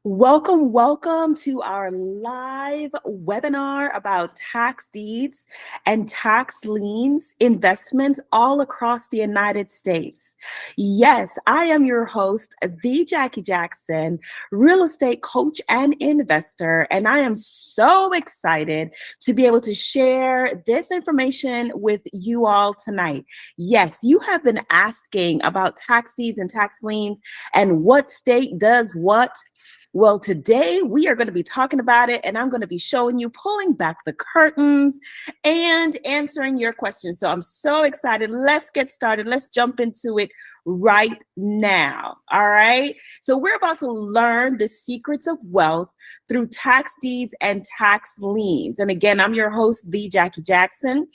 Welcome to our live webinar about tax deeds and tax liens investments all across the United States. Yes, I am your host, the Jackie Jackson, real estate coach and investor, and I am so excited to be able to share this information with you all tonight. Yes, you have been asking about tax deeds and tax liens and what state does what. Well, today we are going to be talking about it, and I'm going to be showing you, pulling back the curtains and answering your questions. So I'm so excited. Let's get started. Let's jump into it right now. All right. So we're about to learn the secrets of wealth through tax deeds and tax liens. And again, I'm your host, the Jackie Jackson.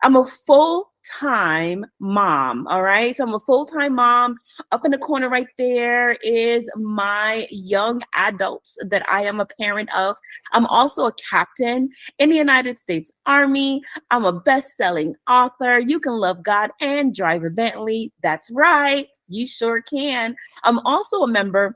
I'm a full-time mom, all right? So I'm a full-time mom. Up in the corner right there is my young adults that I am a parent of. I'm also a captain in the United States Army. I'm a best-selling author. You can love God and drive a Bentley. That's right. You sure can. I'm also a member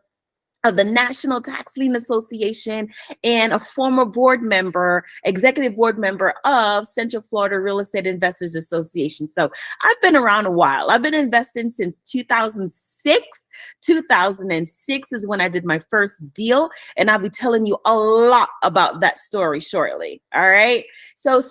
of the National Tax Lien Association and a former board member, executive board member of Central Florida Real Estate Investors Association. So I've been around a while. I've been investing since 2006. 2006 is when I did my first deal, and I'll be telling you a lot about that story shortly. All right. So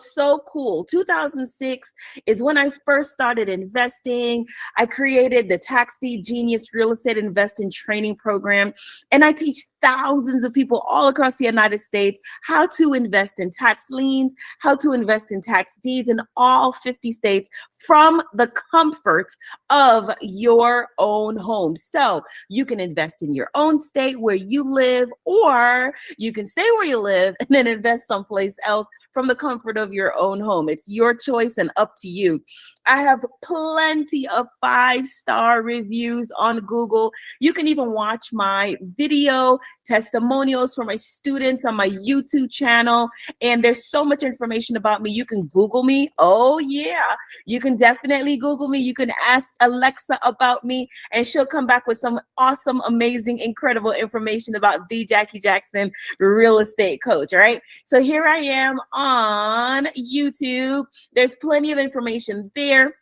cool. 2006 is when I first started investing. I created the Tax Deed Genius Real Estate Investing Training Program. And I teach thousands of people all across the United States how to invest in tax liens, how to invest in tax deeds in all 50 states from the comfort of your own home. So you can invest in your own state where you live, or you can stay where you live and then invest someplace else from the comfort of your own home. It's your choice and up to you. I have plenty of 5-star reviews on Google. You can even watch my video testimonials for my students on my YouTube channel. And there's so much information about me. You can Google me. Oh, yeah. You can definitely Google me. You can ask Alexa about me, and she'll come back with some awesome, amazing, incredible information about the Jackie Jackson real estate coach. All right. So here I am on YouTube. There's plenty of information there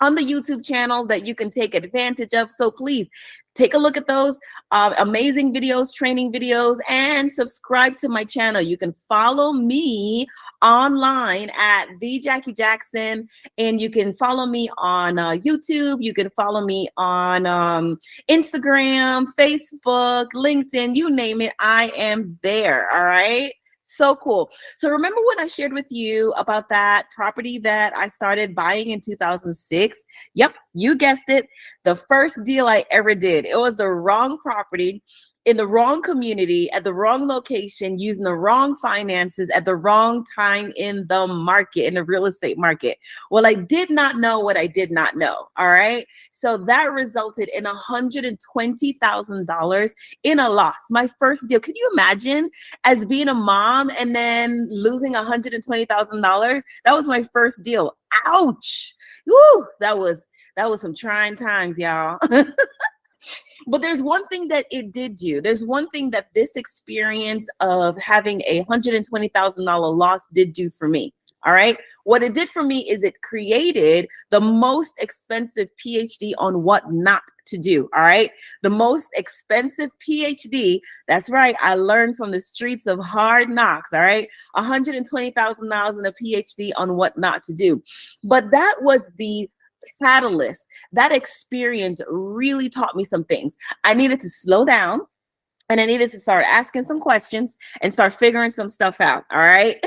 on the YouTube channel that you can take advantage of. So please take a look at those amazing videos, training videos, and subscribe to my channel. You can follow me online at the Jackie Jackson, and you can follow me on YouTube. You can follow me on Instagram, Facebook, LinkedIn, you name it. I am there. All right. So cool. So remember when I shared with you about that property that I started buying in 2006? Yep, you guessed it. The first deal I ever did. It was the wrong property in the wrong community at the wrong location, using the wrong finances at the wrong time in the market, in the real estate market. Well, I did not know what I did not know. All right. So that resulted in $120,000 in a loss. My first deal. Could you imagine as being a mom and then losing $120,000? That was my first deal. Ouch. Woo, that was some trying times, y'all. But there's one thing that it did do. There's one thing that this experience of having a $120,000 loss did do for me. All right. What it did for me is it created the most expensive PhD on what not to do. All right. The most expensive PhD. That's right. I learned from the streets of hard knocks. All right. $120,000 in a PhD on what not to do. But that was the catalyst. That experience really taught me some things. I needed to slow down, and I needed to start asking some questions and start figuring some stuff out. All right.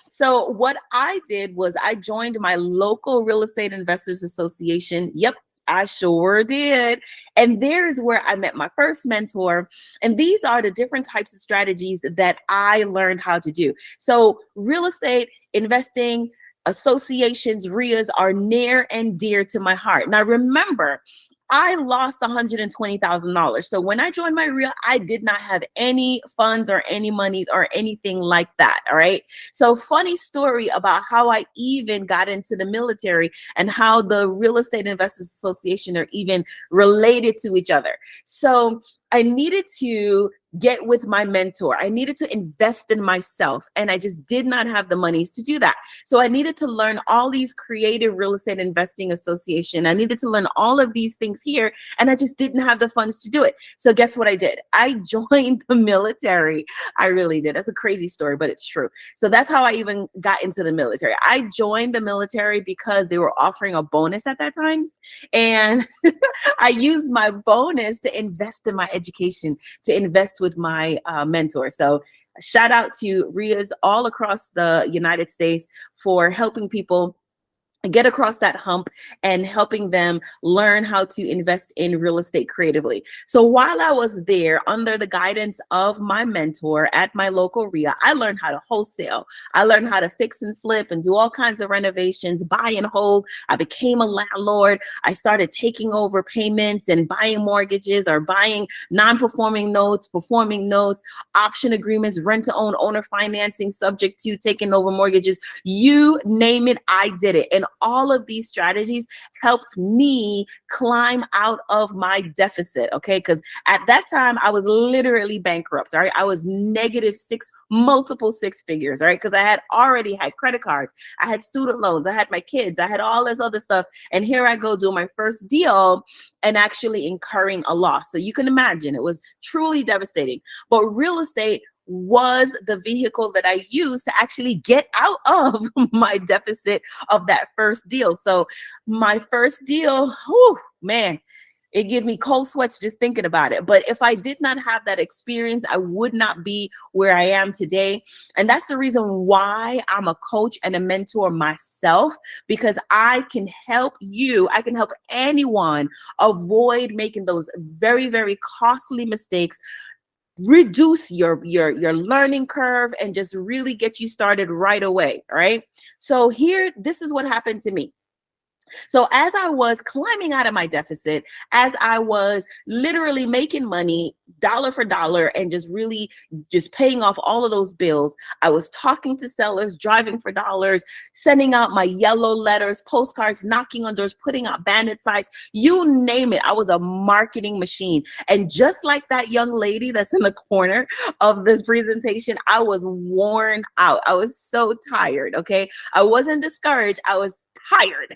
So what I did was I joined my local real estate investors association. Yep, I sure did. And there's where I met my first mentor. And these are the different types of strategies that I learned how to do. So real estate investing associations, REIAs, are near and dear to my heart. Now, remember, I lost $120,000. So when I joined my REIA, I did not have any funds or any monies or anything like that. All right. So funny story about how I even got into the military and how the Real Estate Investors Association are even related to each other. So I needed to get with my mentor. I needed to invest in myself, and I just did not have the monies to do that. So I needed to learn all these creative real estate investing association. I needed to learn all of these things here, and I just didn't have the funds to do it. So guess what I did? I joined the military. I really did. That's a crazy story, but it's true. So that's how I even got into the military. I joined the military because they were offering a bonus at that time. And I used my bonus to invest in my education, to invest with my mentor. So shout out to REIAs all across the United States for helping people get across that hump and helping them learn how to invest in real estate creatively. So while I was there under the guidance of my mentor at my local REIA, I learned how to wholesale. I learned how to fix and flip and do all kinds of renovations, buy and hold. I became a landlord. I started taking over payments and buying mortgages or buying non-performing notes, performing notes, option agreements, rent-to-own, owner financing, subject to taking over mortgages. You name it, I did it. And all of these strategies helped me climb out of my deficit, okay? Because at that time, I was literally bankrupt, all right? I was negative multiple six figures, all right? Because I had already had credit cards, I had student loans, I had my kids, I had all this other stuff. And here I go do my first deal and actually incurring a loss. So you can imagine it was truly devastating. But real estate was the vehicle that I used to actually get out of my deficit of that first deal. So my first deal, whew, man, it gave me cold sweats just thinking about it. But if I did not have that experience, I would not be where I am today. And that's the reason why I'm a coach and a mentor myself, because I can help you, I can help anyone avoid making those very, very costly mistakes, reduce your learning curve, and just really get you started right away. All right. So here, this is what happened to me. So as I was climbing out of my deficit, as I was literally making money dollar for dollar and just really just paying off all of those bills, I was talking to sellers, driving for dollars, sending out my yellow letters, postcards, knocking on doors, putting out bandit sites, you name it. I was a marketing machine. And just like that young lady that's in the corner of this presentation, I was worn out. I was so tired. Okay. I wasn't discouraged. I was tired.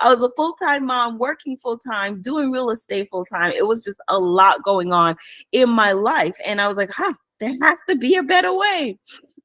I was a full-time mom, working full-time, doing real estate full-time. It was just a lot going on in my life. And I was like, there has to be a better way.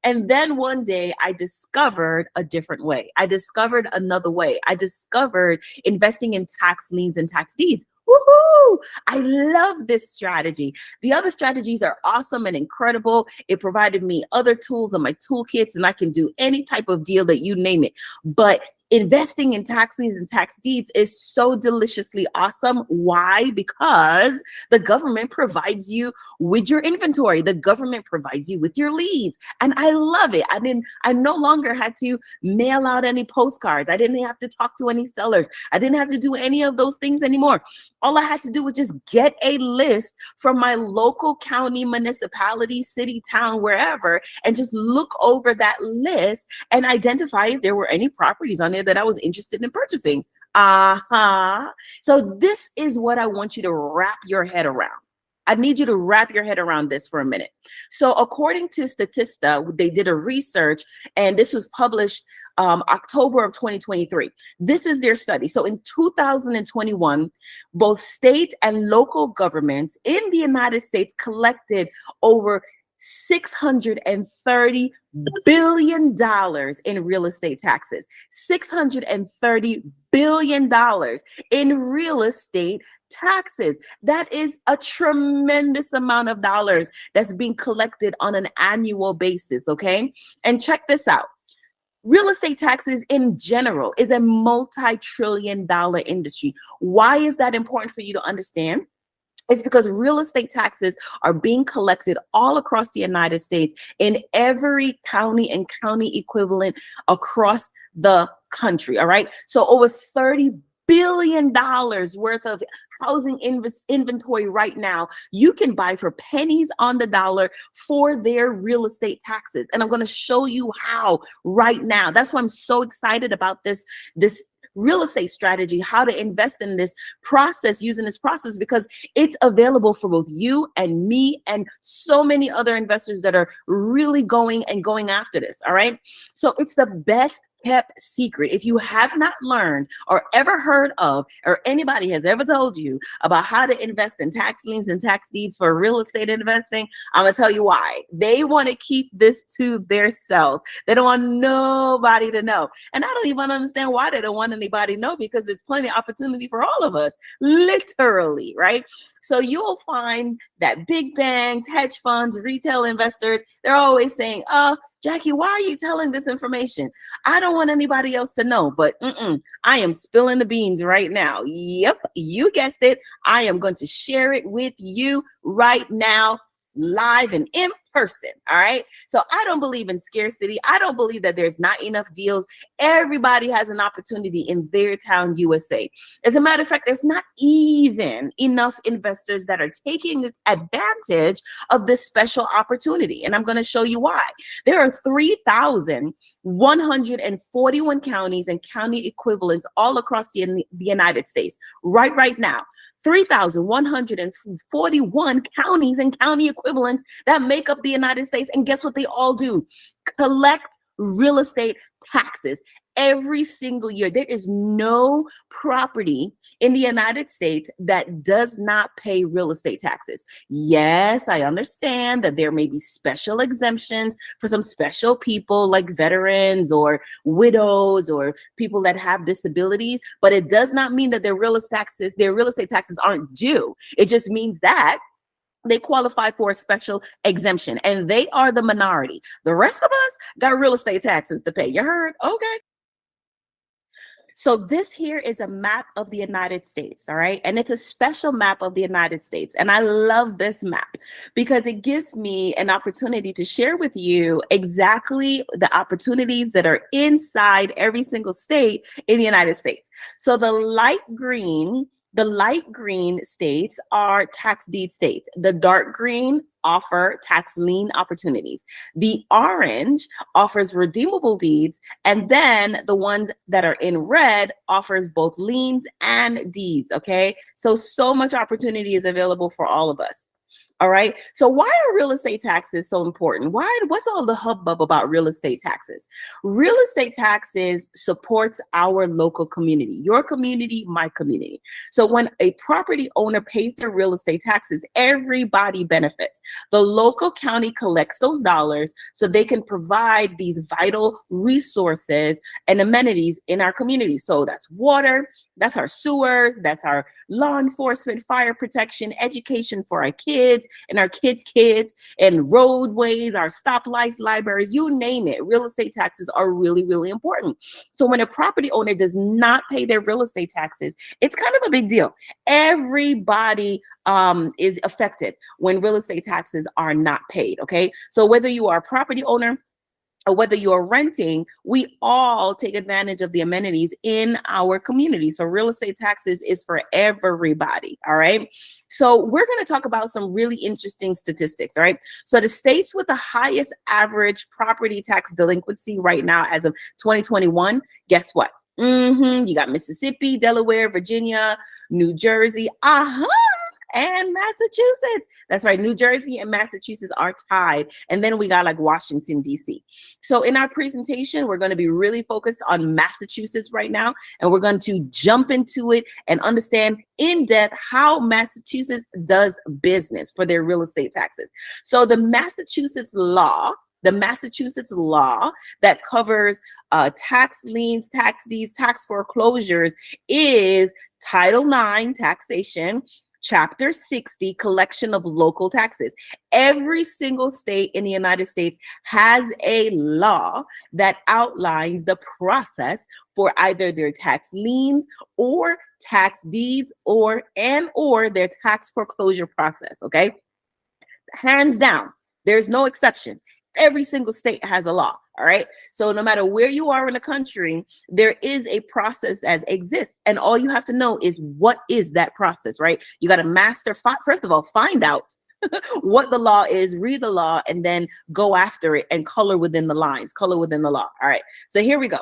And then one day I discovered a different way. I discovered another way. I discovered investing in tax liens and tax deeds. Woohoo! I love this strategy. The other strategies are awesome and incredible. It provided me other tools in my toolkits, and I can do any type of deal that you name it. But investing in tax liens and tax deeds is so deliciously awesome. Why? Because the government provides you with your inventory. The government provides you with your leads. And I love it. I no longer had to mail out any postcards. I didn't have to talk to any sellers. I didn't have to do any of those things anymore. All I had to do was just get a list from my local county, municipality, city, town, wherever, and just look over that list and identify if there were any properties on it that I was interested in purchasing. So this is what I want you to wrap your head around. I need you to wrap your head around this for a minute. So according to Statista, they did a research, and this was published October of 2023. This is their study. So in 2021, both state and local governments in the United States collected over $630 billion in real estate taxes. $630 billion in real estate taxes. That is a tremendous amount of dollars that's being collected on an annual basis, okay? And check this out. Real estate taxes in general is a multi-trillion-dollar industry. Why is that important for you to understand? It's because real estate taxes are being collected all across the United States in every county and county equivalent across the country, all right? So over $30 billion worth of housing inventory right now, you can buy for pennies on the dollar for their real estate taxes. And I'm going to show you how right now. That's why I'm so excited about this real estate strategy, how to invest in this process, using this process, because it's available for both you and me and so many other investors that are really going after this. All right. So it's the best kept secret. If you have not learned or ever heard of, or anybody has ever told you about how to invest in tax liens and tax deeds for real estate investing, I'm gonna tell you why. They want to keep this to themselves. They don't want nobody to know. And I don't even understand why they don't want anybody to know, because there's plenty of opportunity for all of us, literally, right? So you'll find that big banks, hedge funds, retail investors, they're always saying, Jackie, why are you telling this information? I don't want anybody else to know, but I am spilling the beans right now. Yep, you guessed it. I am going to share it with you right now, live and in person. All right. So I don't believe in scarcity. I don't believe that there's not enough deals. Everybody has an opportunity in their town, USA. As a matter of fact, there's not even enough investors that are taking advantage of this special opportunity. And I'm going to show you why. There are 3,141 counties and county equivalents all across the United States right now. 3,141 counties and county equivalents that make up the United States. And guess what they all do? Collect real estate taxes every single year. There is no property in the United States that does not pay real estate taxes. Yes, I understand that there may be special exemptions for some special people like veterans or widows or people that have disabilities, but it does not mean that their real estate taxes aren't due. It just means that they qualify for a special exemption, and they are the minority. The rest of us got real estate taxes to pay. You heard? Okay. So this here is a map of the United States, all right? And it's a special map of the United States. And I love this map because it gives me an opportunity to share with you exactly the opportunities that are inside every single state in the United States. So the light green states are tax deed states. The dark green offer tax lien opportunities. The orange offers redeemable deeds. And then the ones that are in red offers both liens and deeds, okay? So much opportunity is available for all of us. All right. So why are real estate taxes so important? What's all the hubbub about real estate taxes? Real estate taxes supports our local community, your community, my community. So when a property owner pays their real estate taxes, everybody benefits. The local county collects those dollars so they can provide these vital resources and amenities in our community. So that's water, that's our sewers, that's our law enforcement, fire protection, education for our kids and our kids' kids, and roadways, our stoplights, libraries, you name it. Real estate taxes are really, really important. So when a property owner does not pay their real estate taxes, it's kind of a big deal. Everybody is affected when real estate taxes are not paid, okay? So whether you are a property owner or whether you're renting, we all take advantage of the amenities in our community. So real estate taxes is for everybody, all right? So we're gonna talk about some really interesting statistics, all right? So the states with the highest average property tax delinquency right now as of 2021, guess what? You got Mississippi, Delaware, Virginia, New Jersey, and Massachusetts. That's right. New Jersey and Massachusetts are tied. And then we got like Washington, D.C. So in our presentation, we're going to be really focused on Massachusetts right now. And we're going to jump into it and understand in depth how Massachusetts does business for their real estate taxes. So the Massachusetts law that covers tax liens, tax deeds, tax foreclosures is Title IX, taxation, Chapter 60, collection of local taxes. Every single state in the United States has a law that outlines the process for either their tax liens or tax deeds or their tax foreclosure process, okay? Hands down, there's no exception. Every single state has a law, all right? So no matter where you are in the country, there is a process that exists. And all you have to know is what is that process, right? You got to first of all, find out what the law is, read the law, and then go after it and color within the lines, color within the law. All right. So here we go.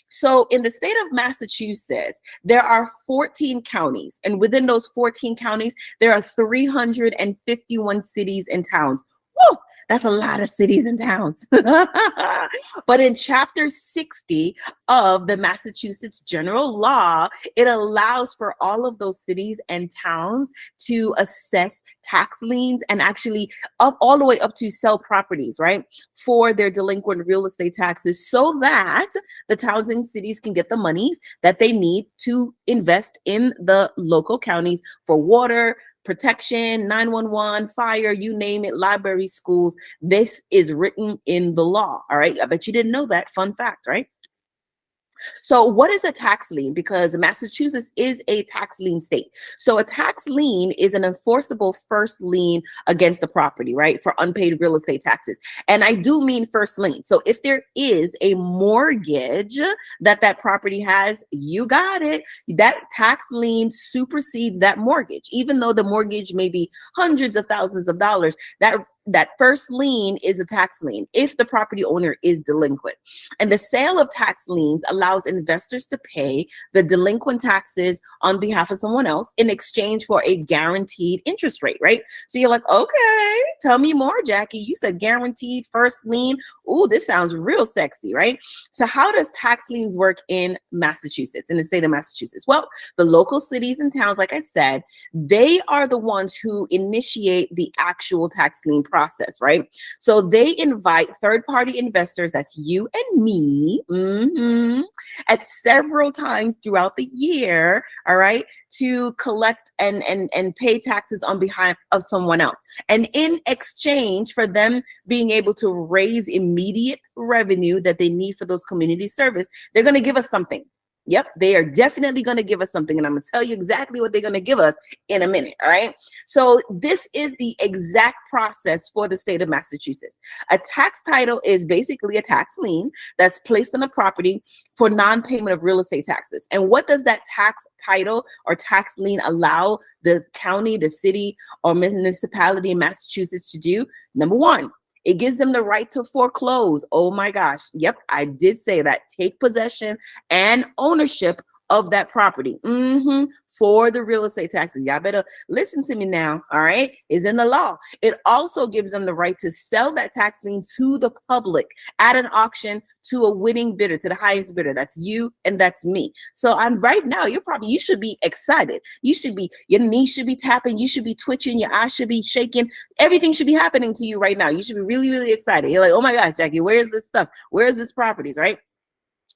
So in the state of Massachusetts, there are 14 counties, and within those 14 counties, there are 351 cities and towns. Woo! That's a lot of cities and towns. But in Chapter 60 of the Massachusetts General Law, it allows for all of those cities and towns to assess tax liens and actually up all the way up to sell properties, right, for their delinquent real estate taxes, so that the towns and cities can get the monies that they need to invest in the local counties for water, protection, 911, fire, you name it, library, schools. This is written in the law. All right. I bet you didn't know that. Fun fact, right? So what is a tax lien? Because Massachusetts is a tax lien state. So a tax lien is an enforceable first lien against the property, right, for unpaid real estate taxes. And I do mean first lien. So if there is a mortgage that property has, you got it. That tax lien supersedes that mortgage. Even though the mortgage may be hundreds of thousands of dollars, that first lien is a tax lien if the property owner is delinquent. And the sale of tax liens allows investors to pay the delinquent taxes on behalf of someone else in exchange for a guaranteed interest rate, right? So you're like, okay, tell me more, Jackie. You said guaranteed first lien. Ooh, this sounds real sexy, right? So how does tax liens work in Massachusetts, in the state of Massachusetts? Well, the local cities and towns, like I said, they are the ones who initiate the actual tax lien process, right? So they invite third-party investors, that's you and me, at several times throughout the year, all right, to collect and pay taxes on behalf of someone else. And in exchange for them being able to raise immediate revenue that they need for those community service, they're going to give us something. Yep, they are definitely going to give us something. And I'm going to tell you exactly what they're going to give us in a minute. All right. So this is the exact process for the state of Massachusetts. A tax title is basically a tax lien that's placed on a property for non-payment of real estate taxes. And what does that tax title or tax lien allow the county, the city, or municipality in Massachusetts to do? Number one, it gives them the right to foreclose. Oh my gosh. Yep, I did say that. Take possession and ownership of that property for the real estate taxes. Y'all better listen to me now. All right. It's in the law. It also gives them the right to sell that tax lien to the public at an auction to a winning bidder, to the highest bidder. That's you and that's me. So I'm right now, you should be excited. Your knees should be tapping. You should be twitching. Your eyes should be shaking. Everything should be happening to you right now. You should be really, really excited. You're like, oh my gosh, Jackie, where is this stuff? Where is this properties, right?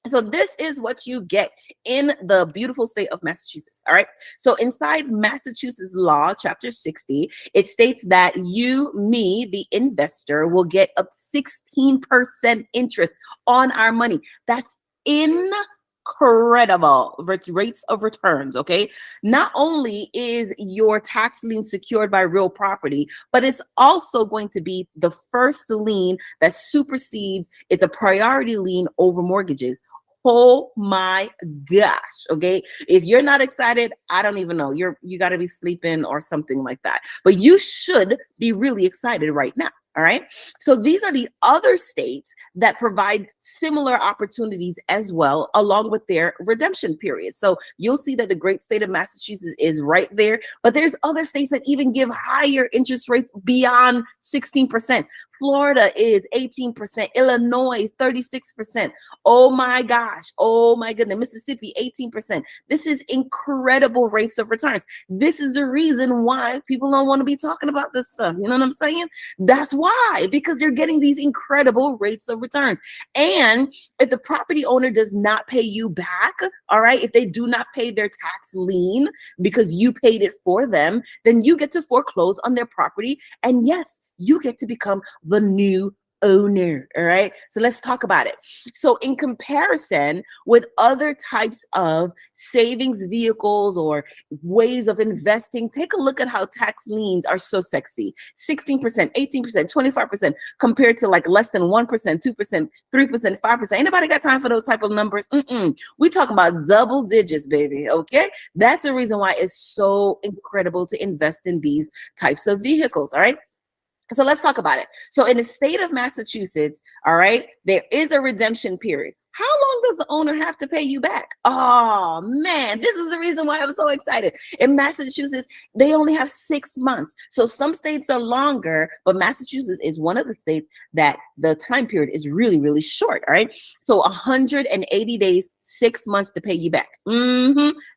So this is what you get in the beautiful state of Massachusetts. All right. So inside Massachusetts law, chapter 60, it states that you, me, the investor, will get up 16% interest on our money. That's incredible rates of returns. Okay. Not only is your tax lien secured by real property, but it's also going to be the first lien that supersedes, it's a priority lien over mortgages. Oh my gosh. Okay. If you're not excited, I don't even know. You got to be sleeping or something like that. But you should be really excited right now. All right. So these are the other states that provide similar opportunities as well, along with their redemption period. So you'll see that the great state of Massachusetts is right there, but there's other states that even give higher interest rates beyond 16%. Florida is 18%, Illinois 36%. Oh my gosh. Oh my goodness. Mississippi 18%. This is incredible rates of returns. This is the reason why people don't want to be talking about this stuff. You know what I'm saying? That's why, because they're getting these incredible rates of returns. And if the property owner does not pay you back, all right, if they do not pay their tax lien because you paid it for them, then you get to foreclose on their property. And yes, you get to become the new owner. All right. So let's talk about it. So in comparison with other types of savings vehicles or ways of investing, take a look at how tax liens are so sexy. 16%, 18%, 25% compared to like less than 1%, 2%, 3%, 5%. Anybody got time for those type of numbers? We talking about double digits, baby. Okay. That's the reason why it's so incredible to invest in these types of vehicles. All right. So let's talk about it. So in the state of Massachusetts, all right, there is a redemption period. How long does the owner have to pay you back? Oh man, this is the reason why I'm so excited. In Massachusetts, they only have 6 months. So some states are longer, but Massachusetts is one of the states that the time period is really, really short. All right. So 180 days, 6 months to pay you back.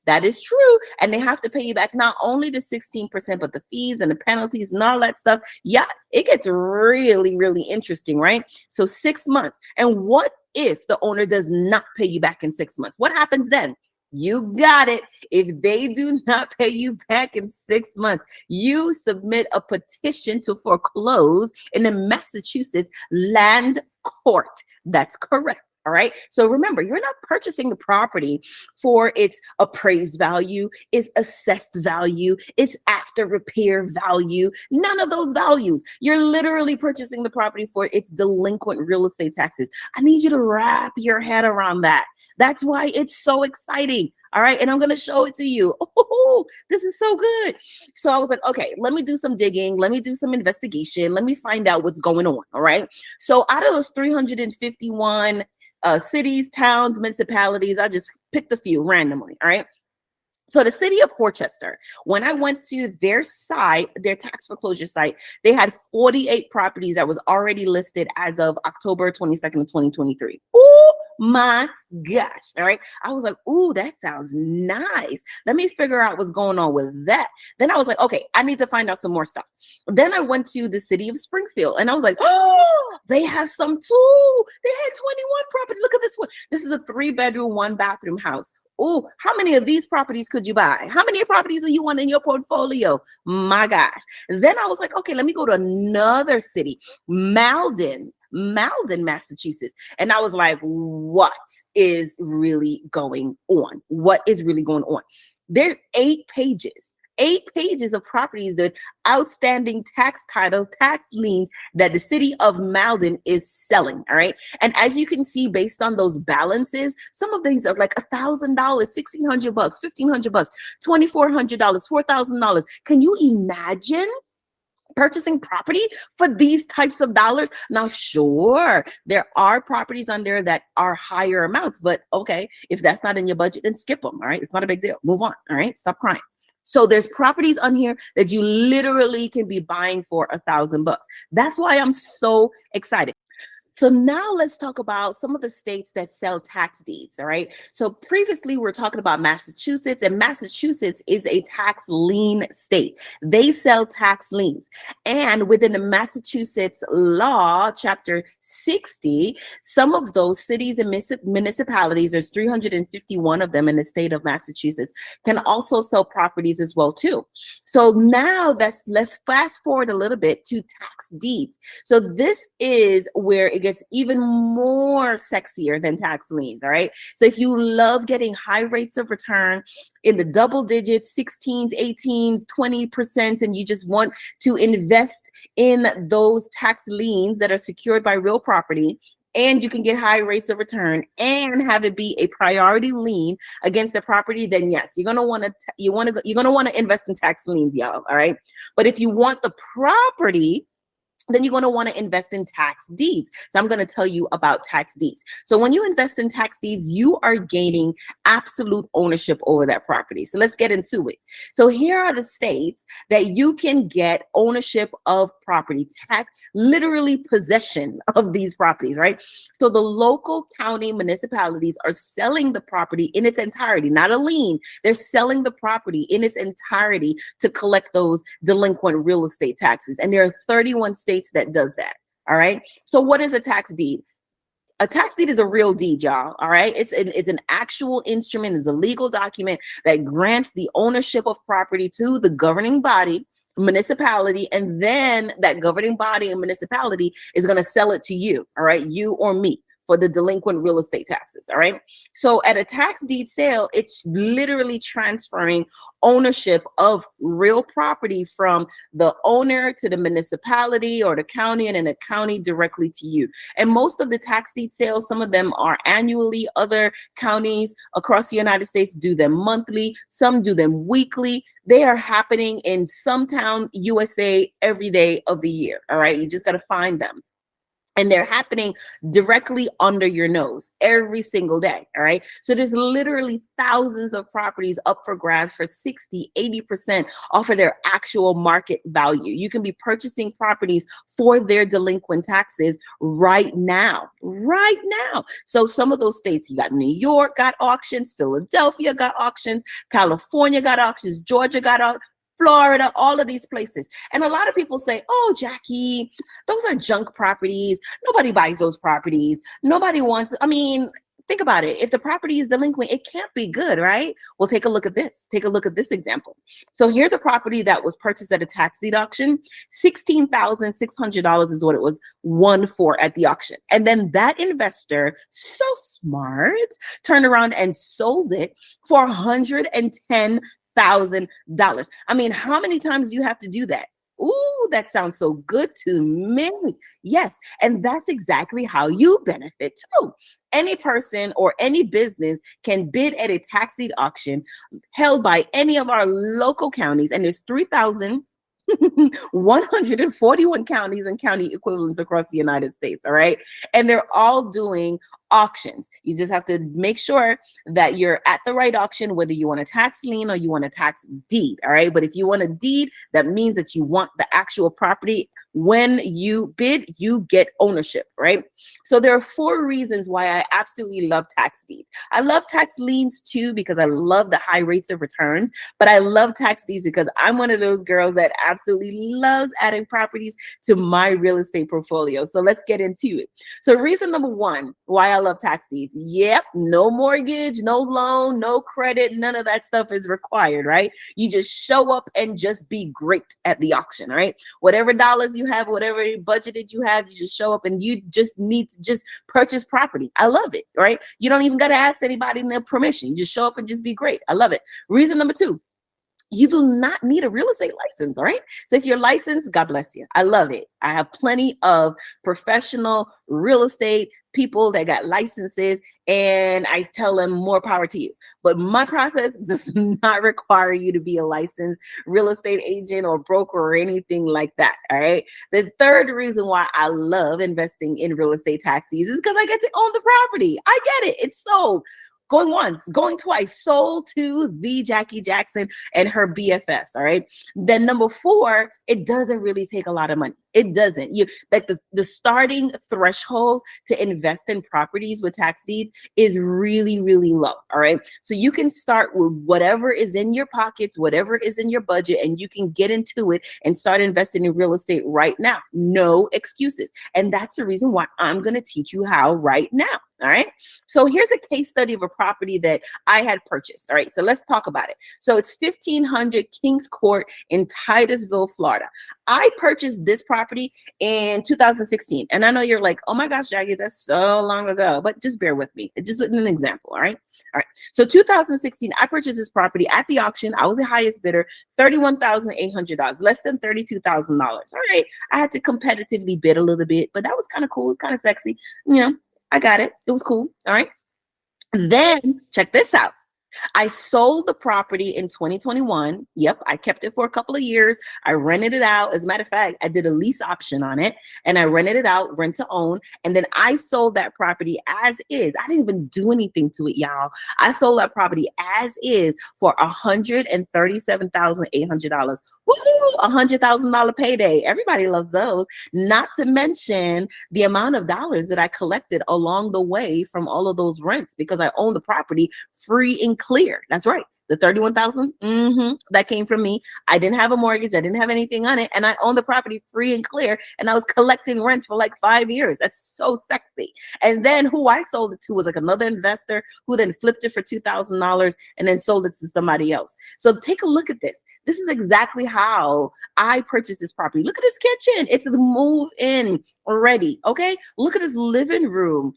That is true. And they have to pay you back not only the 16%, but the fees and the penalties and all that stuff. Yeah, it gets really, really interesting, right? So 6 months. And what if the owner does not pay you back in 6 months? What happens then? You got it. If they do not pay you back in 6 months, you submit a petition to foreclose in the Massachusetts Land Court. That's correct. All right. So remember, you're not purchasing the property for its appraised value, its assessed value, its after repair value, none of those values. You're literally purchasing the property for its delinquent real estate taxes. I need you to wrap your head around that. That's why it's so exciting. All right. And I'm going to show it to you. Oh, this is so good. So I was like, okay, let me do some digging. Let me do some investigation. Let me find out what's going on. All right. So out of those 351 cities, towns, municipalities, I just picked a few randomly. All right. So the city of Portchester, when I went to their site, their tax foreclosure site, they had 48 properties that was already listed as of October 22nd of 2023. Oh my gosh. All right. I was like, ooh, that sounds nice. Let me figure out what's going on with that. Then I was like, okay, I need to find out some more stuff. Then I went to the city of Springfield and I was like, oh, they have some too. They had 21 properties. Look at this one. This is a 3-bedroom, 1-bathroom house. Oh, how many of these properties could you buy? How many properties do you want in your portfolio? My gosh. Then I was like, okay, let me go to another city, Malden, Massachusetts. And I was like, what is really going on? What is really going on? There are 8 pages of properties that outstanding tax titles, tax liens that the city of Malden is selling. All right. And as you can see, based on those balances, some of these are like $1,000, $1,600, $1,500, $2,400, $4,000. Can you imagine purchasing property for these types of dollars? Now, sure, there are properties on there that are higher amounts, but okay, if that's not in your budget, then skip them. All right. It's not a big deal. Move on. All right. Stop crying. So there's properties on here that you literally can be buying for $1,000. That's why I'm so excited. So now let's talk about some of the states that sell tax deeds. All right. So previously we were talking about Massachusetts, and Massachusetts is a tax lien state. They sell tax liens. And within the Massachusetts law, chapter 60, some of those cities and municipalities, there's 351 of them in the state of Massachusetts, can also sell properties as well too. So now let's fast forward a little bit to tax deeds. So this is where it gets even more sexier than tax liens. All right. So if you love getting high rates of return in the double digits, 16s, 18s, 20%, and you just want to invest in those tax liens that are secured by real property, and you can get high rates of return and have it be a priority lien against the property, then yes, you're gonna want to invest in tax liens, y'all. All right. But if you want the property, then you're going to want to invest in tax deeds. So I'm going to tell you about tax deeds. So when you invest in tax deeds, you are gaining absolute ownership over that property. So let's get into it. So here are the states that you can get ownership of property, literally possession of these properties, right? So the local county municipalities are selling the property in its entirety, not a lien. They're selling the property in its entirety to collect those delinquent real estate taxes. And there are 31 states that does that. All right. So what is a tax deed? A tax deed is a real deed, y'all. All right. It's an actual instrument, it's a legal document that grants the ownership of property to the governing body, municipality, and then that governing body and municipality is going to sell it to you. All right. You or me for the delinquent real estate taxes. All right. So at a tax deed sale, it's literally transferring ownership of real property from the owner to the municipality or the county, and then the county directly to you. And most of the tax deed sales, some of them are annually. Other counties across the United States do them monthly. Some do them weekly. They are happening in some town, USA, every day of the year. All right. You just got to find them. And they're happening directly under your nose every single day. All right. So there's literally thousands of properties up for grabs for 60, 80% off of their actual market value. You can be purchasing properties for their delinquent taxes right now. Right now. So some of those states, you got New York got auctions, Philadelphia got auctions, California got auctions, Georgia got auctions, Florida, all of these places. And a lot of people say, oh, Jackie, those are junk properties. Nobody buys those properties. Nobody wants, I mean, think about it. If the property is delinquent, it can't be good, right? Well, take a look at this. Take a look at this example. So here's a property that was purchased at a tax deed auction. $16,600 is what it was won for at the auction. And then that investor, so smart, turned around and sold it for $110,000. I mean, how many times do you have to do that? Ooh, that sounds so good to me. Yes. And that's exactly how you benefit too. Any person or any business can bid at a tax deed auction held by any of our local counties. And there's 3,141 counties and county equivalents across the United States. All right. And they're all doing auctions. You just have to make sure that you're at the right auction, whether you want a tax lien or you want a tax deed. All right. But if you want a deed, that means that you want the actual property. When you bid, you get ownership, right? So there are 4 reasons why I absolutely love tax deeds. I love tax liens too, because I love the high rates of returns, but I love tax deeds because I'm one of those girls that absolutely loves adding properties to my real estate portfolio. So let's get into it. So reason number 1, why I love tax deeds. Yep. No mortgage, no loan, no credit. None of that stuff is required, right? You just show up and just be great at the auction, right? Whatever dollars you have, whatever budgeted you have, you just show up and you just need to just purchase property. I love it, right? You don't even got to ask anybody their permission. You just show up and just be great. I love it. Reason number 2, you do not need a real estate license, all right? So if you're licensed, God bless you. I love it. I have plenty of professional real estate people that got licenses, and I tell them more power to you. But my process does not require you to be a licensed real estate agent or broker or anything like that, all right? The third reason why I love investing in real estate tax deeds is because I get to own the property. I get it. It's sold. Going once, going twice, sold to the Jackie Jackson and her BFFs. All right. Then number 4, it doesn't really take a lot of money. It doesn't. You like the starting threshold to invest in properties with tax deeds is really, really low. All right. So you can start with whatever is in your pockets, whatever is in your budget, and you can get into it and start investing in real estate right now. No excuses. And that's the reason why I'm going to teach you how right now. All right. So here's a case study of a property that I had purchased. All right. So let's talk about it. So it's 1500 Kings Court in Titusville, Florida. I purchased this property in 2016. And I know you're like, oh my gosh, Jackie, that's so long ago, but just bear with me. Just an example. All right. All right. So 2016, I purchased this property at the auction. I was the highest bidder, $31,800, less than $32,000. All right. I had to competitively bid a little bit, but that was kind of cool. It's kind of sexy. You know, I got it. It was cool. All right. Then check this out. I sold the property in 2021. Yep, I kept it for a couple of years. I rented it out. As a matter of fact, I did a lease option on it and I rented it out, rent to own. And then I sold that property as is. I didn't even do anything to it, y'all. I sold that property as is for $137,800. Woohoo! $100,000 payday. Everybody loves those. Not to mention the amount of dollars that I collected along the way from all of those rents because I own the property free and clear. That's right. The 31,000, that came from me. I didn't have a mortgage. I didn't have anything on it. And I owned the property free and clear. And I was collecting rent for like 5 years. That's so sexy. And then who I sold it to was like another investor who then flipped it for $2,000 and then sold it to somebody else. So take a look at this. This is exactly how I purchased this property. Look at this kitchen. It's the move in ready. Okay. Look at this living room.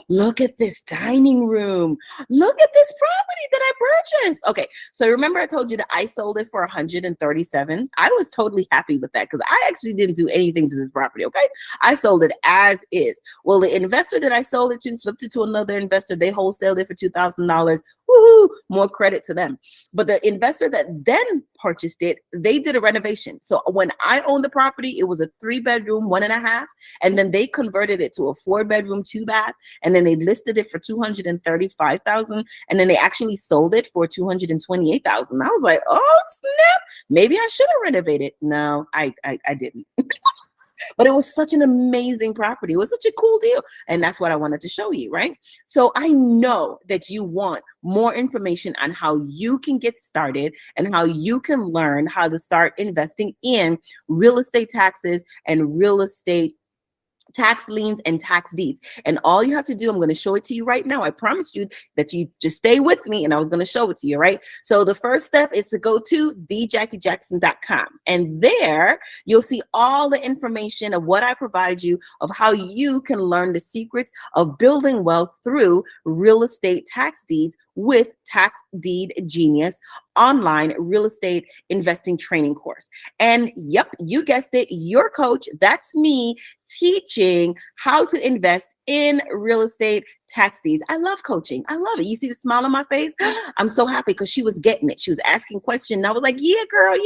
Look at this dining room. Look at this property that I purchased. Okay. So remember I told you that I sold it for 137. I was totally happy with that because I actually didn't do anything to this property. Okay. I sold it as is. Well, the investor that I sold it to flipped it to another investor. They wholesaled it for $2,000. Woohoo! More credit to them. But the investor that then purchased it, they did a renovation. So when I owned the property, it was a 3-bedroom, 1.5, and then they converted it to a 4-bedroom, 2-bath, and then they listed it for 235,000, and then they actually sold it for 228,000. I was like, oh snap! Maybe I should have renovated. No, I didn't. But it was such an amazing property. It was such a cool deal. And that's what I wanted to show you, right? So I know that you want more information on how you can get started and how you can learn how to start investing in real estate taxes and real estate tax liens and tax deeds. And all you have to do, I'm going to show it to you right now. I promised you that you just stay with me and I was going to show it to you, right? So the first step is to go to thejackyjackson.com. And there you'll see all the information of what I provided you of how you can learn the secrets of building wealth through real estate tax deeds with Tax Deed Genius online real estate investing training course. And yep, you guessed it, your coach, that's me, teaching how to invest in real estate tax deeds. I love coaching. I love it. You see the smile on my face? I'm so happy because she was getting it. She was asking questions. And I was like, yeah, girl,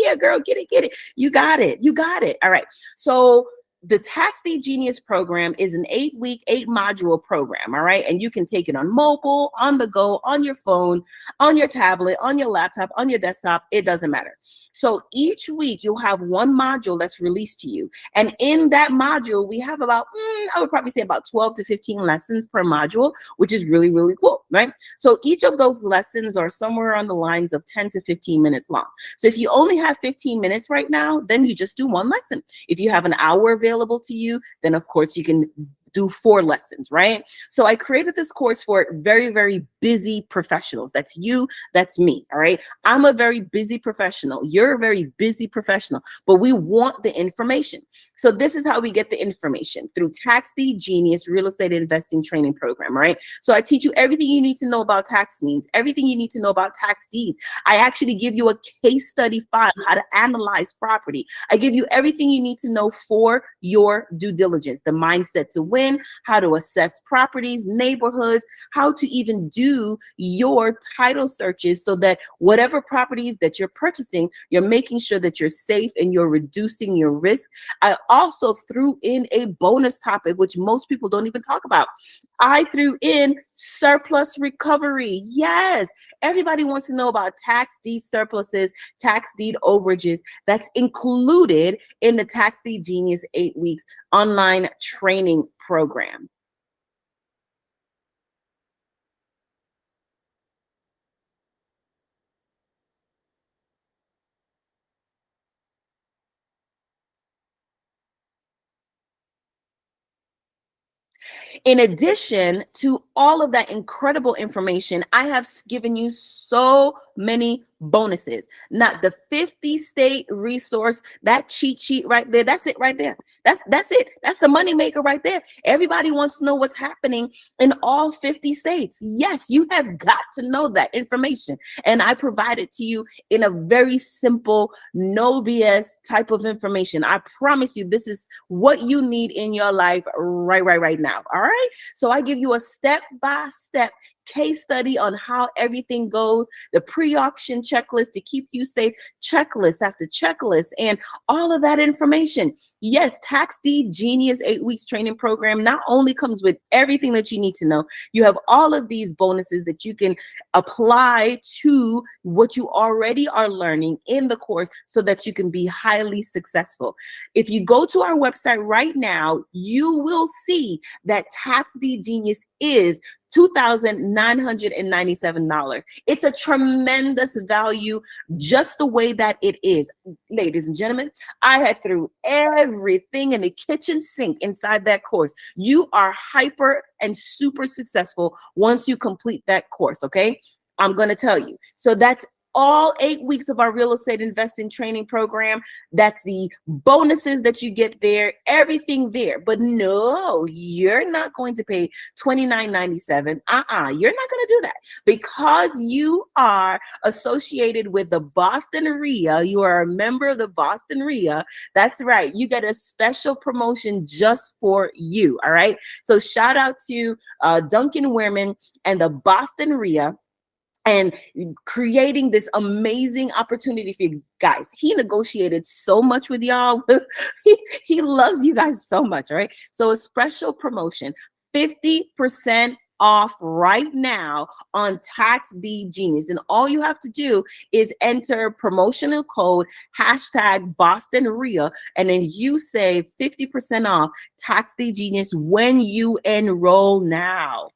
get it. You got it. All right. So the Tax Deed Genius program is an 8-week, 8-module program, all right? And you can take it on mobile, on the go, on your phone, on your tablet, on your laptop, on your desktop. It doesn't matter. So each week you'll have one module that's released to you. And in that module, we have about, I would probably say about 12 to 15 lessons per module, which is really, really cool, right? So each of those lessons are somewhere on the lines of 10 to 15 minutes long. So if you only have 15 minutes right now, then you just do one lesson. If you have an hour available to you, then of course you can do 4 lessons, right? So I created this course for very, very busy professionals. That's you, that's me, all right? I'm a very busy professional. You're a very busy professional, but we want the information. So this is how we get the information through Tax Deed Genius Real Estate Investing Training Program, right? So I teach you everything you need to know about tax liens, everything you need to know about tax deeds. I actually give you a case study file, how to analyze property. I give you everything you need to know for your due diligence, the mindset to win, how to assess properties, neighborhoods, how to even do your title searches so that whatever properties that you're purchasing, you're making sure that you're safe and you're reducing your risk. I also threw in a bonus topic, which most people don't even talk about. I threw in surplus recovery. Yes, everybody wants to know about tax deed surpluses, tax deed overages. That's included in the Tax Deed Genius 8 weeks online training program. In addition to all of that incredible information, I have given you so many bonuses. Not the 50 state resource, that cheat sheet right there. That's it right there. That's it. That's the money maker right there. Everybody wants to know what's happening in all 50 states. Yes, you have got to know that information. And I provide it to you in a very simple, no BS type of information. I promise you, this is what you need in your life right now. All right. So I give you a step-by-step case study on how everything goes, the pre-auction checklist to keep you safe, checklist after checklist, and all of that information. Yes, Tax Deed Genius 8 weeks training program not only comes with everything that you need to know, you have all of these bonuses that you can apply to what you already are learning in the course so that you can be highly successful. If you go to our website right now, you will see that Tax Deed Genius is $2,997. It's a tremendous value just the way that it is. Ladies and gentlemen, I had threw everything in the kitchen sink inside that course. You are hyper and super successful once you complete that course, okay? I'm going to tell you. So that's all 8 weeks of our real estate investing training program. That's the bonuses that you get there, everything there. But no, you're not going to pay $29.97. You're not going to do that because you are associated with the Boston REIA. You are a member of the Boston REIA. That's right. You get a special promotion just for you. All right. So shout out to Duncan Wehrman and the Boston REIA and creating this amazing opportunity for you guys. He negotiated so much with y'all. he loves you guys so much, all right? So a special promotion, 50% off right now on Tax Deed Genius. And all you have to do is enter promotional code hashtag Boston REIA, and then you save 50% off Tax Deed Genius when you enroll now.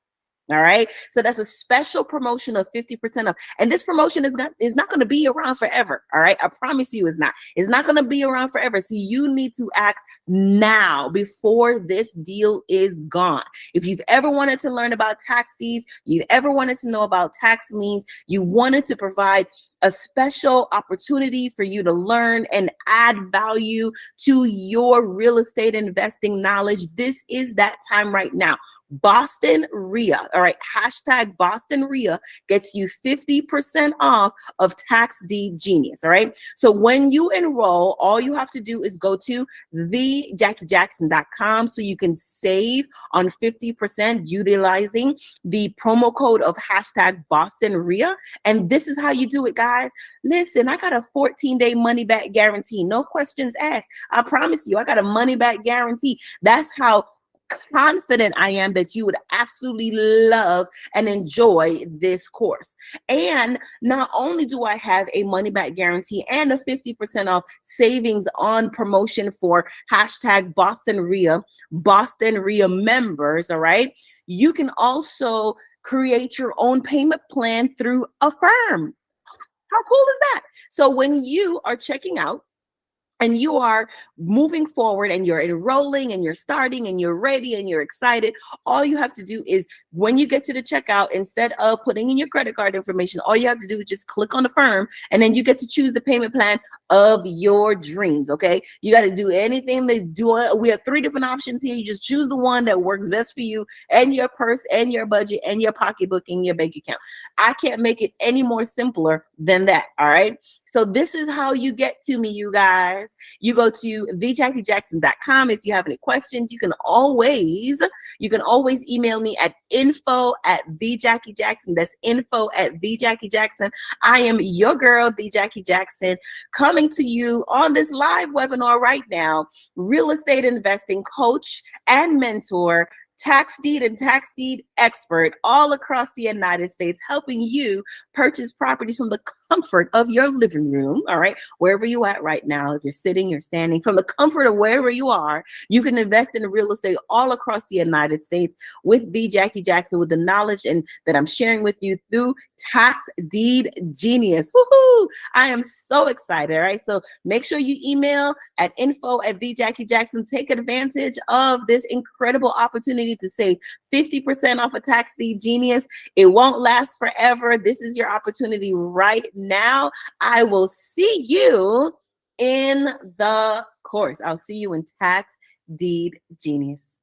All right. So that's a special promotion of 50% off. And this promotion is not going to be around forever. All right. I promise you it's not. It's not going to be around forever. So you need to act now before this deal is gone. If you've ever wanted to learn about tax deeds, you've ever wanted to know about tax liens, you wanted to provide a special opportunity for you to learn and add value to your real estate investing knowledge, this is that time right now. Boston REIA, all right, hashtag Boston REIA gets you 50% off of Tax Deed Genius, all right? So when you enroll, all you have to do is go to thejackyjackson.com so you can save on 50% utilizing the promo code of hashtag Boston REIA. And this is how you do it, guys. Listen, I got a 14-day money back guarantee. No questions asked. I promise you, I got a money back guarantee. That's how confident I am that you would absolutely love and enjoy this course. And not only do I have a money back guarantee and a 50% off savings on promotion for hashtag Boston REIA members, all right? You can also create your own payment plan through Affirm. How cool is that? So when you are checking out and you are moving forward and you're enrolling and you're starting and you're ready and you're excited, all you have to do is when you get to the checkout, instead of putting in your credit card information, all you have to do is just click on Affirm, and then you get to choose the payment plan of your dreams. Okay. You got to do anything they do. We have 3 different options here. You just choose the one that works best for you and your purse and your budget and your pocketbook and your bank account. I can't make it any more simpler than that. All right. So this is how you get to me, you guys. You go to thejackyjackson.com. If you have any questions, you can always email me at info@thejackyjackson. That's info@thejackyjackson. I am your girl, the Jackie Jackson, coming to you on this live webinar right now, real estate investing coach and mentor, tax deed and tax deed expert all across the United States, helping you purchase properties from the comfort of your living room, all right, wherever you at right now. If you're sitting, you're standing, from the comfort of wherever you are, you can invest in real estate all across the United States with the Jackie Jackson, with the knowledge and that I'm sharing with you through Tax Deed Genius. Woohoo! I am so excited, all right? So make sure you email at info@thejackyjackson. Take advantage of this incredible opportunity to save 50% off a Tax Deed Genius. It won't last forever. This is your opportunity right now. I will see you in the course. I'll see you in Tax Deed Genius.